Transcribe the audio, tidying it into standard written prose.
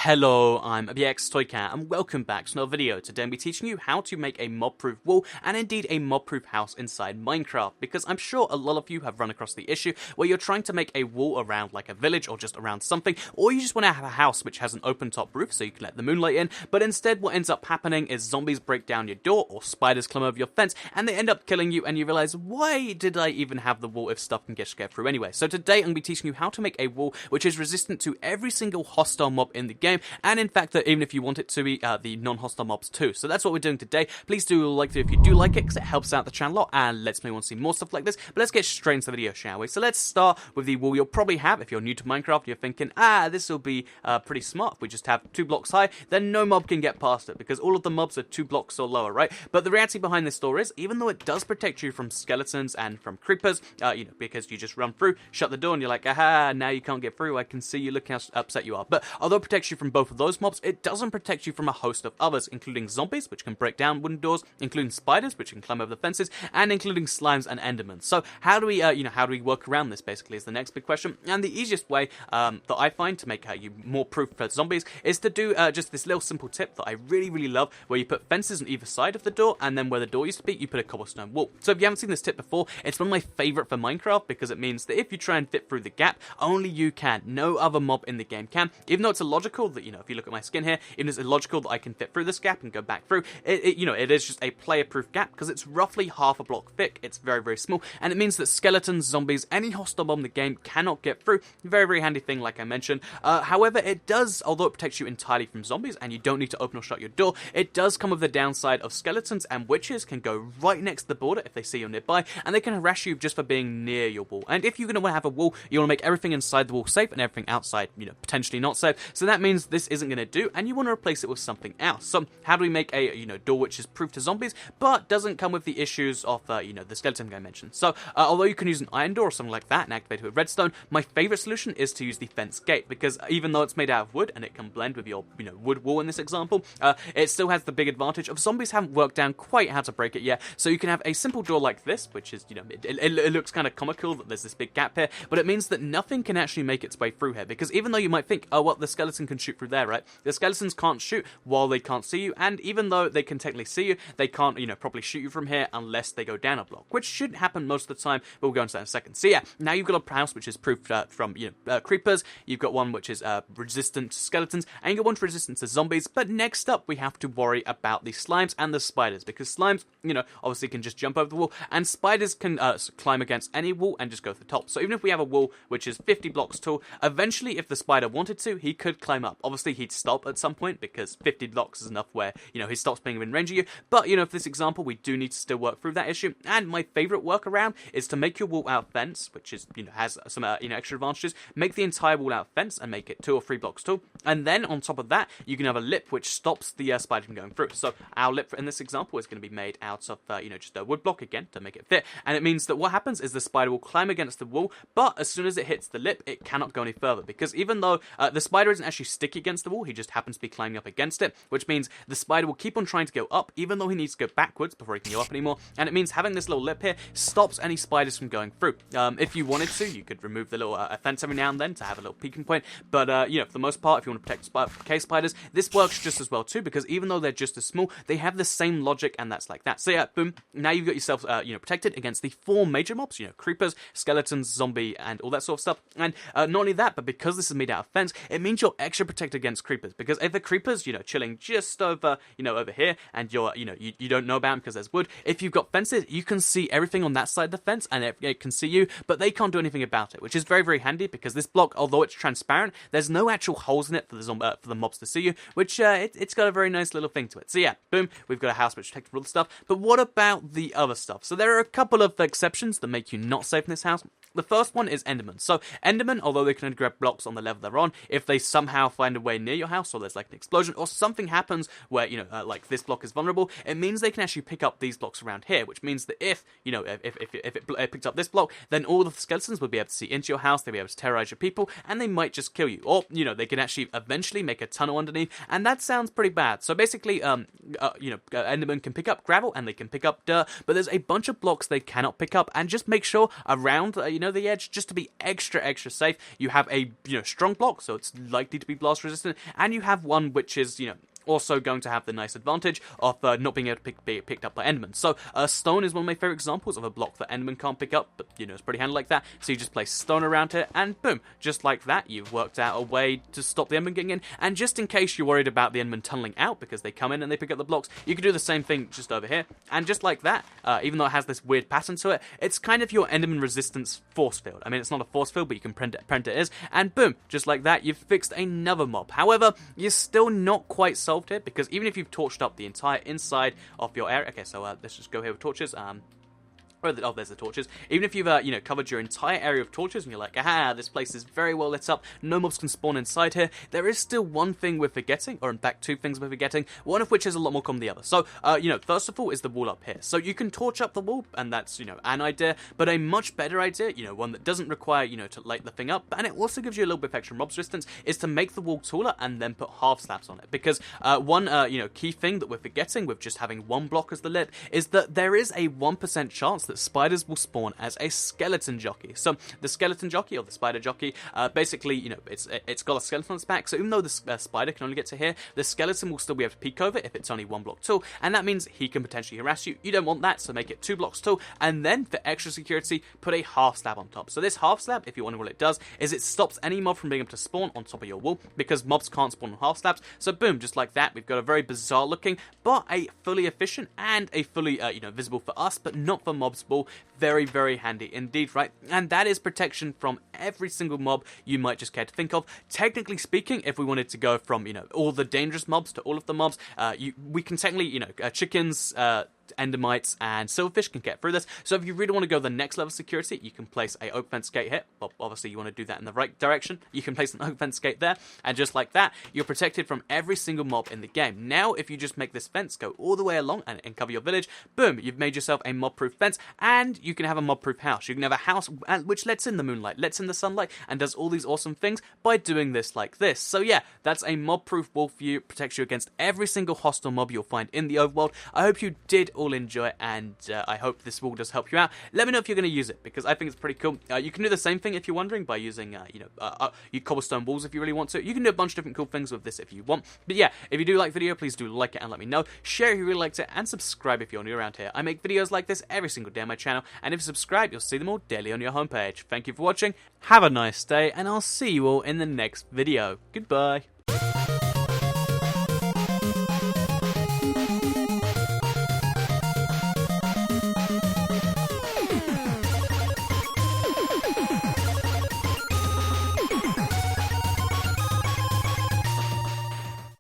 Hello, I'm BX Toycat and welcome back to another video. Today I'll be teaching you how to make a mob-proof wall and indeed a mob-proof house inside Minecraft, because I'm sure a lot of you have run across the issue where you're trying to make a wall around like a village or just around something, or you just want to have a house which has an open top roof so you can let the moonlight in, but instead what ends up happening is zombies break down your door or spiders climb over your fence and they end up killing you and you realize, why did I even have the wall if stuff can get through anyway? So today I'm going to be teaching you how to make a wall which is resistant to every single hostile mob in the game, and in fact that even if you want it to be the non-hostile mobs too. So that's what we're doing today. Please do like it if you do like it, because it helps out the channel a lot and lets me want to see more stuff like this. But let's get straight into the video, shall we? So let's start with the wall you'll probably have if you're new to Minecraft. You're thinking, this will be pretty smart. If we just have 2 blocks high, then no mob can get past it, because all of the mobs are 2 blocks or lower, right? But the reality behind this store is, even though it does protect you from skeletons and from creepers, because you just run through, shut the door, and you're like, aha, now you can't get through. I can see you, look how upset you are. But although it protects you from both of those mobs, it doesn't protect you from a host of others, including zombies, which can break down wooden doors, including spiders, which can climb over the fences, and including slimes and endermen. So how do we, how do we work around this, basically, is the next big question. And the easiest way that I find to make you more proof for zombies is to do just this little simple tip that I really, really love, where you put fences on either side of the door, and then where the door used to be, you put a cobblestone wall. So if you haven't seen this tip before, it's one of my favorite for Minecraft, because it means that if you try and fit through the gap, only you can. No other mob in the game can. Even though it's illogical that, if you look at my skin here, even it's illogical that I can fit through this gap and go back through, it is just a player-proof gap, because it's roughly half a block thick. It's very, very small, and it means that skeletons, zombies, any hostile mob in the game cannot get through. Very, very handy thing, like I mentioned. However, it does, although it protects you entirely from zombies, and you don't need to open or shut your door, it does come with the downside of skeletons and witches can go right next to the border if they see you nearby, and they can harass you just for being near your wall. And if you're going to have a wall, you want to make everything inside the wall safe and everything outside, potentially not safe. So that means this isn't going to do, and you want to replace it with something else. So how do we make a door which is proof to zombies but doesn't come with the issues of the skeleton I mentioned? So although you can use an iron door or something like that and activate it with redstone, my favorite solution is to use the fence gate, because even though it's made out of wood and it can blend with your wood wall in this example, it still has the big advantage of zombies haven't worked down quite how to break it yet. So you can have a simple door like this, which is it looks kind of comical that there's this big gap here, but it means that nothing can actually make its way through here, because even though you might think, oh well, the skeleton can shoot through there, right? The skeletons can't shoot while they can't see you, and even though they can technically see you, they can't properly shoot you from here unless they go down a block, which shouldn't happen most of the time, but we'll go into that in a second. So yeah, now you've got a house which is proof from creepers, you've got one which is resistant to skeletons, and you've got one resistant to zombies. But next up we have to worry about the slimes and the spiders, because slimes obviously can just jump over the wall, and spiders can climb against any wall and just go to the top. So even if we have a wall which is 50 blocks tall, eventually if the spider wanted to, he could climb up. Obviously he'd stop at some point, because 50 blocks is enough where he stops being within range of you. But for this example, we do need to still work through that issue. And my favorite workaround is to make your wall out fence, which is has some extra advantages. Make the entire wall out fence and make it 2 or 3 blocks tall, and then on top of that you can have a lip which stops the spider from going through. So our lip in this example is going to be made out of just a wood block again to make it fit, and it means that what happens is the spider will climb against the wall, but as soon as it hits the lip it cannot go any further, because even though the spider isn't actually sticky against the wall, he just happens to be climbing up against it, which means the spider will keep on trying to go up even though he needs to go backwards before he can go up anymore. And it means having this little lip here stops any spiders from going through. If you wanted to, you could remove the little fence every now and then to have a little peeking point, but for the most part, if you want to protect cave spiders, this works just as well too, because even though they're just as small, they have the same logic, and that's like that. So yeah, boom, now you've got yourself protected against the 4 major mobs, creepers, skeletons, zombie, and all that sort of stuff. And not only that, but because this is made out of fence, it means you're extra protected against creepers, because if the creepers chilling just over over here, and you're you don't know about them because there's wood, if you've got fences, you can see everything on that side of the fence, and it can see you, but they can't do anything about it, which is very, very handy, because this block, although it's transparent, there's no actual holes in it for the mobs to see you, which it's got a very nice little thing to it. So yeah, boom, we've got a house which protects all the stuff. But what about the other stuff? So there are a couple of exceptions that make you not safe in this house. The first one is Endermen. So Endermen, although they can only grab blocks on the level they're on, if they somehow find a way near your house, or there's like an explosion, or something happens where, like this block is vulnerable, it means they can actually pick up these blocks around here, which means that if it picked up this block, then all the skeletons would be able to see into your house, they'd be able to terrorize your people, and they might just kill you. Or, they can actually eventually make a tunnel underneath, and that sounds pretty bad. So basically, Endermen can pick up gravel, and they can pick up dirt, but there's a bunch of blocks they cannot pick up, and just make sure around, the edge, just to be extra safe, you have a strong block, so it's likely to be blast resistant, and you have one which is, also going to have the nice advantage of not being able to be picked up by Endermen. So stone is one of my favorite examples of a block that Endermen can't pick up, but it's pretty handy like that. So you just place stone around here, and boom, just like that, you've worked out a way to stop the Endermen getting in. And just in case you're worried about the Endermen tunneling out because they come in and they pick up the blocks, you can do the same thing just over here. And just like that, even though it has this weird pattern to it, it's kind of your Enderman resistance force field. I mean, it's not a force field, but you can print it as, and boom, just like that, you've fixed another mob. However, you're still not quite solved here, because even if you've torched up the entire inside of your area, okay, so let's just go here with torches, oh, there's the torches. Even if you've, covered your entire area of torches and you're like, aha, this place is very well lit up, no mobs can spawn inside here, there is still one thing we're forgetting, or in fact, two things we're forgetting, one of which is a lot more common than the other. So, first of all is the wall up here. So you can torch up the wall, and that's, an idea, but a much better idea, one that doesn't require, to light the thing up, and it also gives you a little bit of extra mob resistance, is to make the wall taller and then put half slabs on it. Because one, key thing that we're forgetting with just having one block as the lip is that there is a 1% chance that spiders will spawn as a skeleton jockey. So the skeleton jockey, or the spider jockey, basically, it's got a skeleton on its back, so even though the spider can only get to here, the skeleton will still be able to peek over if it's only one block tall, and that means he can potentially harass you. You don't want that, so make it 2 blocks tall, and then for extra security, put a half slab on top. So this half slab, if you wonder what it does, is it stops any mob from being able to spawn on top of your wall, because mobs can't spawn on half slabs. So boom, just like that, we've got a very bizarre looking, but a fully efficient and a fully, visible for us, but not for mobs wall. Very, very handy indeed, right? And that is protection from every single mob you might just care to think of. Technically speaking, if we wanted to go from, all the dangerous mobs to all of the mobs, we can technically, chickens, endermites and silverfish can get through this. So if you really want to go the next level of security, you can place a oak fence gate here. Well, obviously you want to do that in the right direction. You can place an oak fence gate there, and just like that, you're protected from every single mob in the game. Now, if you just make this fence go all the way along and cover your village, boom, you've made yourself a mob-proof fence, and you can have a mob-proof house. You can have a house which lets in the moonlight, lets in the sunlight, and does all these awesome things by doing this like this. So yeah, that's a mob-proof wall for you, protects you against every single hostile mob you'll find in the overworld. I hope you did all enjoy it, and I hope this wall does help you out. Let me know if you're going to use it, because I think it's pretty cool. You can do the same thing if you're wondering by using, you cobblestone walls if you really want to. You can do a bunch of different cool things with this if you want. But yeah, if you do like the video, please do like it and let me know. Share if you really liked it, and subscribe if you're new around here. I make videos like this every single day on my channel, and if you subscribe, you'll see them all daily on your homepage. Thank you for watching, have a nice day, and I'll see you all in the next video. Goodbye.